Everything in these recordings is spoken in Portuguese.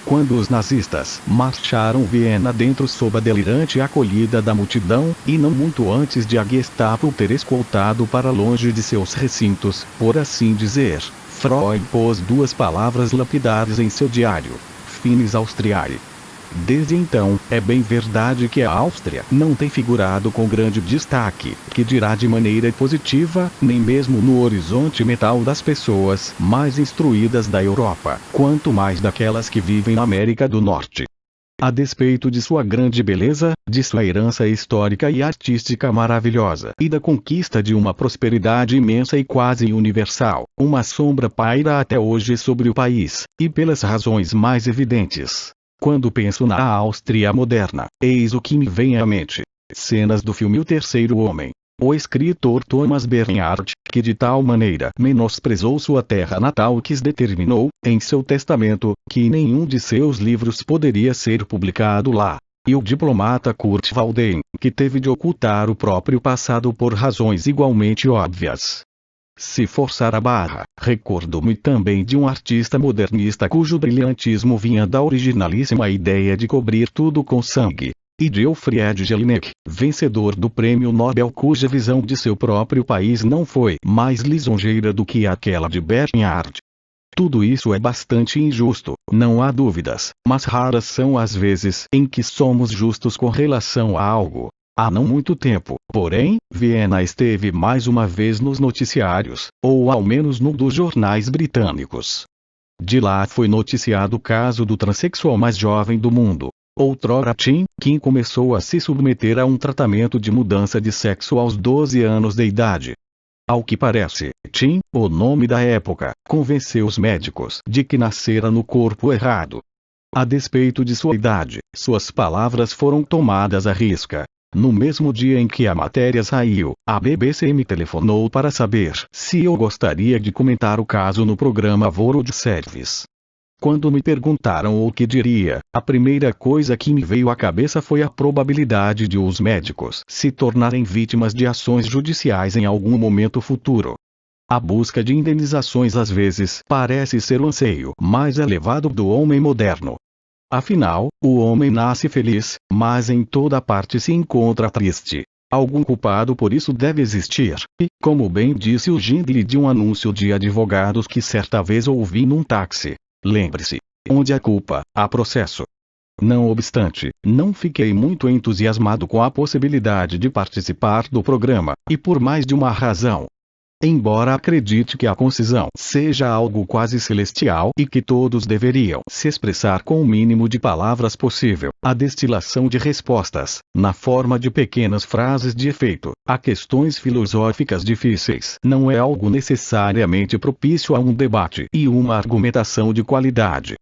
quando os nazistas marcharam Viena dentro sob a delirante acolhida da multidão, e não muito antes de a Gestapo ter escoltado para longe de seus recintos, por assim dizer, Freud pôs duas palavras lapidares em seu diário: Finis Austriae. Desde então, é bem verdade que a Áustria não tem figurado com grande destaque, que dirá de maneira positiva, nem mesmo no horizonte mental das pessoas mais instruídas da Europa, quanto mais daquelas que vivem na América do Norte. A despeito de sua grande beleza, de sua herança histórica e artística maravilhosa, e da conquista de uma prosperidade imensa e quase universal, uma sombra paira até hoje sobre o país, e pelas razões mais evidentes. Quando penso na Áustria moderna, eis o que me vem à mente: cenas do filme O Terceiro Homem. O escritor Thomas Bernhard, que de tal maneira menosprezou sua terra natal que determinou, em seu testamento, que nenhum de seus livros poderia ser publicado lá. E o diplomata Kurt Waldheim, que teve de ocultar o próprio passado por razões igualmente óbvias. Se forçar a barra, recordo-me também de um artista modernista cujo brilhantismo vinha da originalíssima ideia de cobrir tudo com sangue. E de Alfred Jelinek, vencedor do Prêmio Nobel, cuja visão de seu próprio país não foi mais lisonjeira do que aquela de Bernhard. Tudo isso é bastante injusto, não há dúvidas, mas raras são as vezes em que somos justos com relação a algo. Há não muito tempo, porém, Viena esteve mais uma vez nos noticiários, ou ao menos num dos jornais britânicos. De lá foi noticiado o caso do transexual mais jovem do mundo. Outrora Tim, quem começou a se submeter a um tratamento de mudança de sexo aos 12 anos de idade. Ao que parece, Tim, o nome da época, convenceu os médicos de que nascera no corpo errado. A despeito de sua idade, suas palavras foram tomadas à risca. No mesmo dia em que a matéria saiu, a BBC me telefonou para saber se eu gostaria de comentar o caso no programa World Service. Quando me perguntaram o que diria, a primeira coisa que me veio à cabeça foi a probabilidade de os médicos se tornarem vítimas de ações judiciais em algum momento futuro. A busca de indenizações às vezes parece ser o anseio mais elevado do homem moderno. Afinal, o homem nasce feliz, mas em toda parte se encontra triste. Algum culpado por isso deve existir, e, como bem disse o jingle de um anúncio de advogados que certa vez ouvi num táxi, lembre-se, onde há culpa, há processo. Não obstante, não fiquei muito entusiasmado com a possibilidade de participar do programa, e por mais de uma razão. Embora acredite que a concisão seja algo quase celestial e que todos deveriam se expressar com o mínimo de palavras possível, a destilação de respostas, na forma de pequenas frases de efeito, a questões filosóficas difíceis, não é algo necessariamente propício a um debate e uma argumentação de qualidade.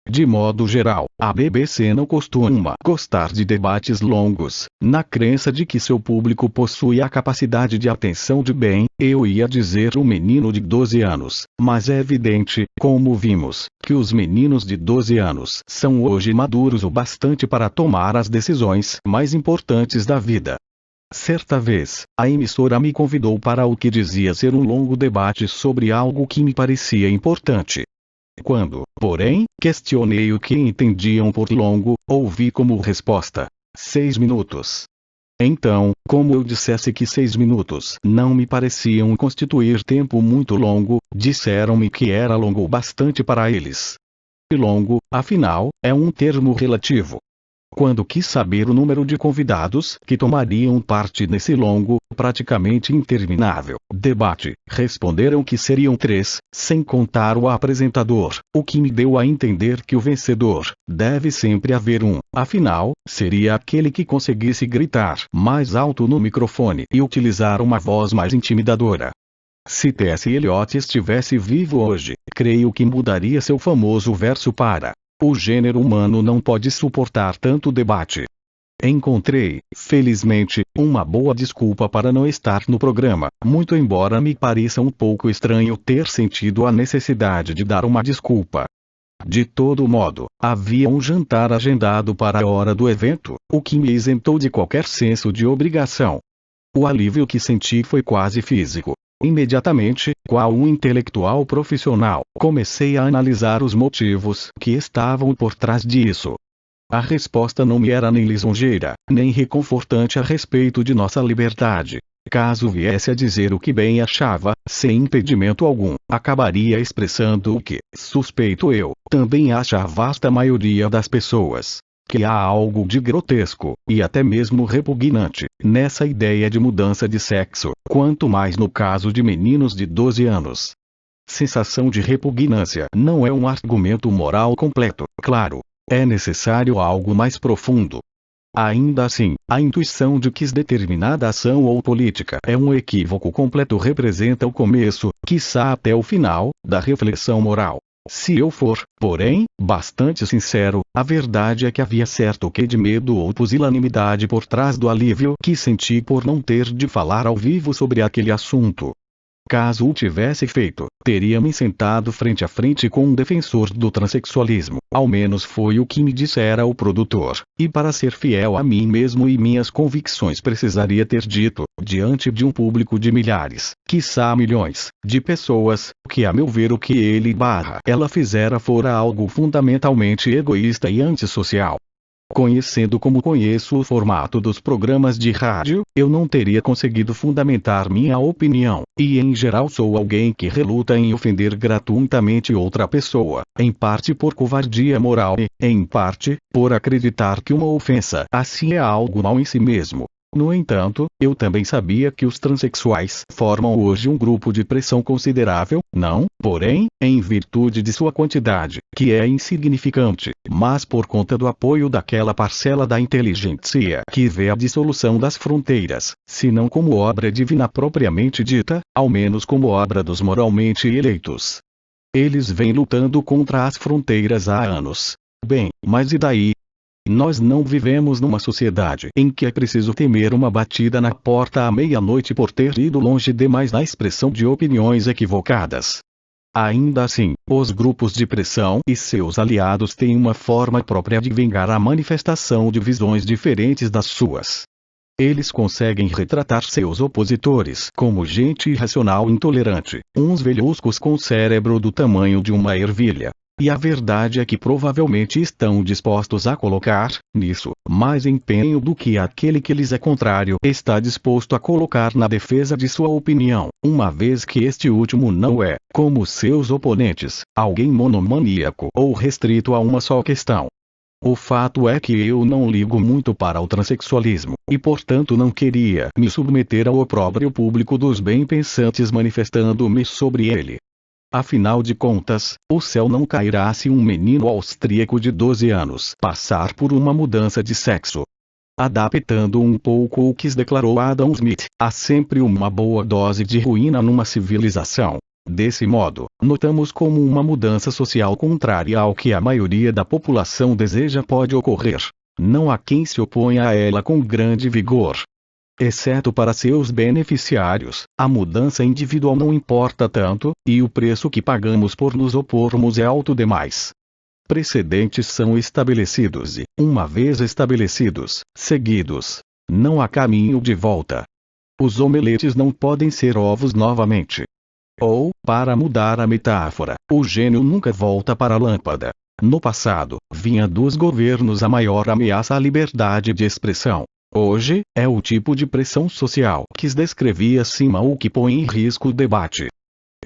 De modo geral, a BBC não costuma gostar de debates longos, na crença de que seu público possui a capacidade de atenção de bem, eu ia dizer um menino de 12 anos, mas é evidente, como vimos, que os meninos de 12 anos são hoje maduros o bastante para tomar as decisões mais importantes da vida. Certa vez, a emissora me convidou para o que dizia ser um longo debate sobre algo que me parecia importante. Quando, porém, questionei o que entendiam por longo, ouvi como resposta: 6 minutos. Então, como eu dissesse que 6 minutos não me pareciam constituir tempo muito longo, disseram-me que era longo o bastante para eles. E longo, afinal, é um termo relativo. Quando quis saber o número de convidados que tomariam parte nesse longo, praticamente interminável, debate, responderam que seriam 3, sem contar o apresentador, o que me deu a entender que o vencedor deve sempre haver um, afinal, seria aquele que conseguisse gritar mais alto no microfone e utilizar uma voz mais intimidadora. Se T.S. Eliot estivesse vivo hoje, creio que mudaria seu famoso verso para: o gênero humano não pode suportar tanto debate. Encontrei, felizmente, uma boa desculpa para não estar no programa, muito embora me pareça um pouco estranho ter sentido a necessidade de dar uma desculpa. De todo modo, havia um jantar agendado para a hora do evento, o que me isentou de qualquer senso de obrigação. O alívio que senti foi quase físico. Imediatamente, qual um intelectual profissional, comecei a analisar os motivos que estavam por trás disso. A resposta não me era nem lisonjeira, nem reconfortante a respeito de nossa liberdade. Caso viesse a dizer o que bem achava, sem impedimento algum, acabaria expressando o que, suspeito eu, também acha a vasta maioria das pessoas. Que há algo de grotesco, e até mesmo repugnante, nessa ideia de mudança de sexo, quanto mais no caso de meninos de 12 anos. Sensação de repugnância não é um argumento moral completo, claro. É necessário algo mais profundo. Ainda assim, a intuição de que determinada ação ou política é um equívoco completo representa o começo, quiçá até o final, da reflexão moral. Se eu for, porém, bastante sincero, a verdade é que havia certo quê de medo ou pusilanimidade por trás do alívio que senti por não ter de falar ao vivo sobre aquele assunto. Caso o tivesse feito, teria me sentado frente a frente com um defensor do transexualismo, ao menos foi o que me dissera o produtor, e para ser fiel a mim mesmo e minhas convicções precisaria ter dito, diante de um público de milhares, quiçá milhões, de pessoas, que a meu ver o que ela fizera fora algo fundamentalmente egoísta e antissocial. Conhecendo como conheço o formato dos programas de rádio, eu não teria conseguido fundamentar minha opinião, e em geral sou alguém que reluta em ofender gratuitamente outra pessoa, em parte por covardia moral e, em parte, por acreditar que uma ofensa assim é algo mau em si mesmo. No entanto, eu também sabia que os transexuais formam hoje um grupo de pressão considerável, não, porém, em virtude de sua quantidade, que é insignificante, mas por conta do apoio daquela parcela da inteligência que vê a dissolução das fronteiras, se não como obra divina propriamente dita, ao menos como obra dos moralmente eleitos. Eles vêm lutando contra as fronteiras há anos. Bem, mas e daí? Nós não vivemos numa sociedade em que é preciso temer uma batida na porta à meia-noite por ter ido longe demais na expressão de opiniões equivocadas. Ainda assim, os grupos de pressão e seus aliados têm uma forma própria de vingar a manifestação de visões diferentes das suas. Eles conseguem retratar seus opositores como gente irracional e intolerante, uns velhuscos com cérebro do tamanho de uma ervilha. E a verdade é que provavelmente estão dispostos a colocar, nisso, mais empenho do que aquele que lhes é contrário está disposto a colocar na defesa de sua opinião, uma vez que este último não é, como seus oponentes, alguém monomaníaco ou restrito a uma só questão. O fato é que eu não ligo muito para o transexualismo, e portanto não queria me submeter ao opróbrio público dos bem-pensantes manifestando-me sobre ele. Afinal de contas, o céu não cairá se um menino austríaco de 12 anos passar por uma mudança de sexo. Adaptando um pouco o que declarou Adam Smith, há sempre uma boa dose de ruína numa civilização. Desse modo, notamos como uma mudança social contrária ao que a maioria da população deseja pode ocorrer. Não há quem se oponha a ela com grande vigor. Exceto para seus beneficiários, a mudança individual não importa tanto, e o preço que pagamos por nos opormos é alto demais. Precedentes são estabelecidos e, uma vez estabelecidos, seguidos. Não há caminho de volta. Os omeletes não podem ser ovos novamente. Ou, para mudar a metáfora, o gênio nunca volta para a lâmpada. No passado, vinha dos governos a maior ameaça à liberdade de expressão. Hoje, é o tipo de pressão social que descrevi acima o que põe em risco o debate.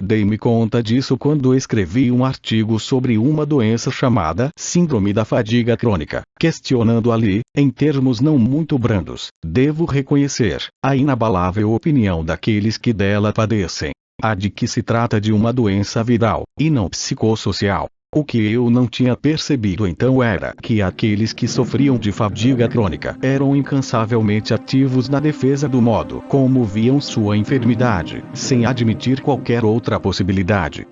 Dei-me conta disso quando escrevi um artigo sobre uma doença chamada Síndrome da Fadiga Crônica, questionando ali, em termos não muito brandos, devo reconhecer, a inabalável opinião daqueles que dela padecem. A de que se trata de uma doença viral, e não psicossocial. O que eu não tinha percebido então era que aqueles que sofriam de fadiga crônica eram incansavelmente ativos na defesa do modo como viam sua enfermidade, sem admitir qualquer outra possibilidade.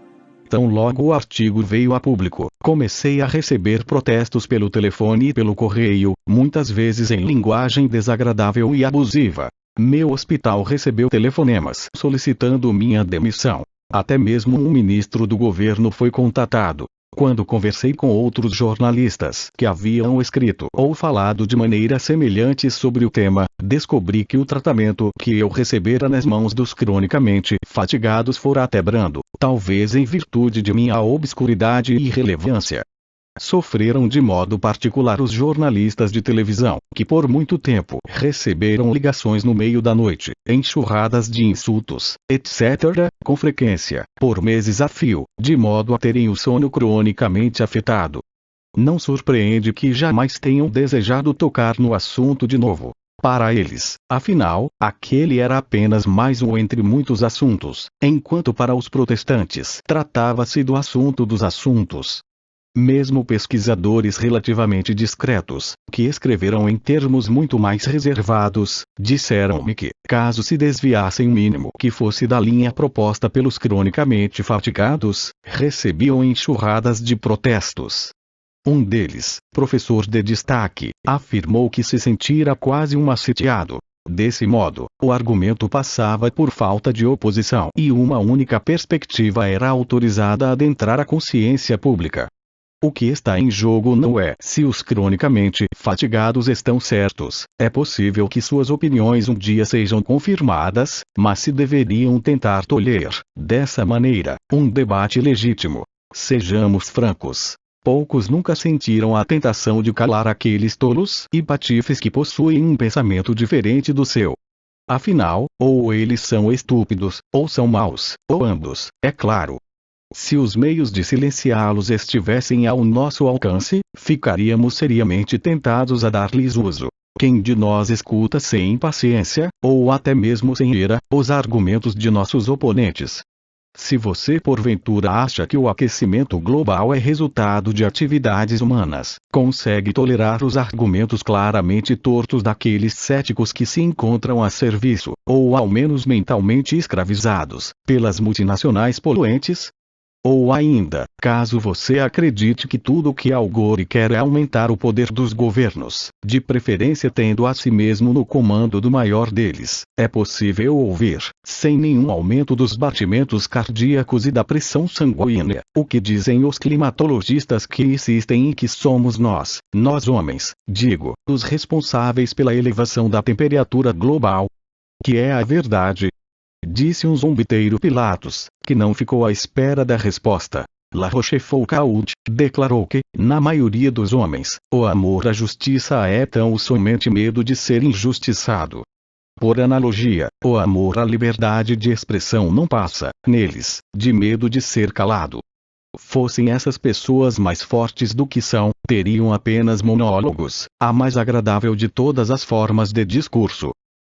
Tão logo o artigo veio a público, comecei a receber protestos pelo telefone e pelo correio, muitas vezes em linguagem desagradável e abusiva. Meu hospital recebeu telefonemas solicitando minha demissão. Até mesmo um ministro do governo foi contatado. Quando conversei com outros jornalistas que haviam escrito ou falado de maneira semelhante sobre o tema, descobri que o tratamento que eu recebera nas mãos dos cronicamente fatigados fora até brando, talvez em virtude de minha obscuridade e irrelevância. Sofreram de modo particular os jornalistas de televisão, que por muito tempo receberam ligações no meio da noite, enxurradas de insultos, etc., com frequência, por meses a fio, de modo a terem o sono cronicamente afetado. Não surpreende que jamais tenham desejado tocar no assunto de novo. Para eles, afinal, aquele era apenas mais um entre muitos assuntos, enquanto para os protestantes tratava-se do assunto dos assuntos. Mesmo pesquisadores relativamente discretos, que escreveram em termos muito mais reservados, disseram-me que, caso se desviassem o mínimo que fosse da linha proposta pelos cronicamente fatigados, recebiam enxurradas de protestos. Um deles, professor de destaque, afirmou que se sentira quase um assediado. Desse modo, o argumento passava por falta de oposição e uma única perspectiva era autorizada a adentrar a consciência pública. O que está em jogo não é se os cronicamente fatigados estão certos, é possível que suas opiniões um dia sejam confirmadas, mas se deveriam tentar tolher, dessa maneira, um debate legítimo. Sejamos francos. Poucos nunca sentiram a tentação de calar aqueles tolos e patifes que possuem um pensamento diferente do seu. Afinal, ou eles são estúpidos, ou são maus, ou ambos, é claro. Se os meios de silenciá-los estivessem ao nosso alcance, ficaríamos seriamente tentados a dar-lhes uso. Quem de nós escuta sem impaciência, ou até mesmo sem ira, os argumentos de nossos oponentes? Se você porventura acha que o aquecimento global é resultado de atividades humanas, consegue tolerar os argumentos claramente tortos daqueles céticos que se encontram a serviço, ou ao menos mentalmente escravizados, pelas multinacionais poluentes? Ou ainda, caso você acredite que tudo o que Al Gore quer é aumentar o poder dos governos, de preferência tendo a si mesmo no comando do maior deles, é possível ouvir, sem nenhum aumento dos batimentos cardíacos e da pressão sanguínea, o que dizem os climatologistas que insistem em que somos nós homens, digo, os responsáveis pela elevação da temperatura global. Que é a verdade. Disse um zombeteiro Pilatos, que não ficou à espera da resposta. La Rochefoucauld declarou que, na maioria dos homens, o amor à justiça é tão somente medo de ser injustiçado. Por analogia, o amor à liberdade de expressão não passa, neles, de medo de ser calado. Fossem essas pessoas mais fortes do que são, teriam apenas monólogos, a mais agradável de todas as formas de discurso.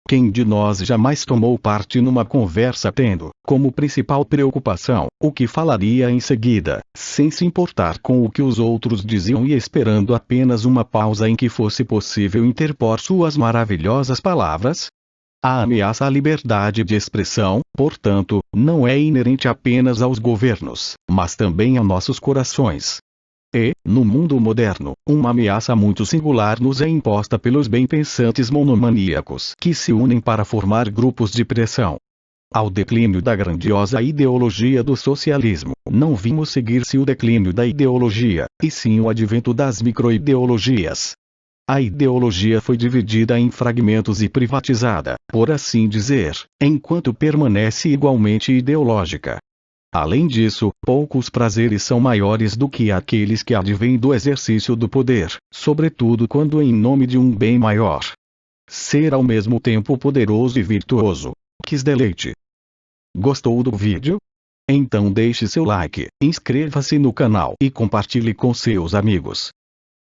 Quem de nós jamais tomou parte numa conversa tendo, como principal preocupação, o que falaria em seguida, sem se importar com o que os outros diziam e esperando apenas uma pausa em que fosse possível interpor suas maravilhosas palavras? A ameaça à liberdade de expressão, portanto, não é inerente apenas aos governos, mas também a nossos corações. E, no mundo moderno, uma ameaça muito singular nos é imposta pelos bem-pensantes monomaníacos que se unem para formar grupos de pressão. Ao declínio da grandiosa ideologia do socialismo, não vimos seguir-se o declínio da ideologia, e sim o advento das microideologias. A ideologia foi dividida em fragmentos e privatizada, por assim dizer, enquanto permanece igualmente ideológica. Além disso, poucos prazeres são maiores do que aqueles que advêm do exercício do poder, sobretudo quando em nome de um bem maior. Ser ao mesmo tempo poderoso e virtuoso. Quis deleite. Gostou do vídeo? Então deixe seu like, inscreva-se no canal e compartilhe com seus amigos.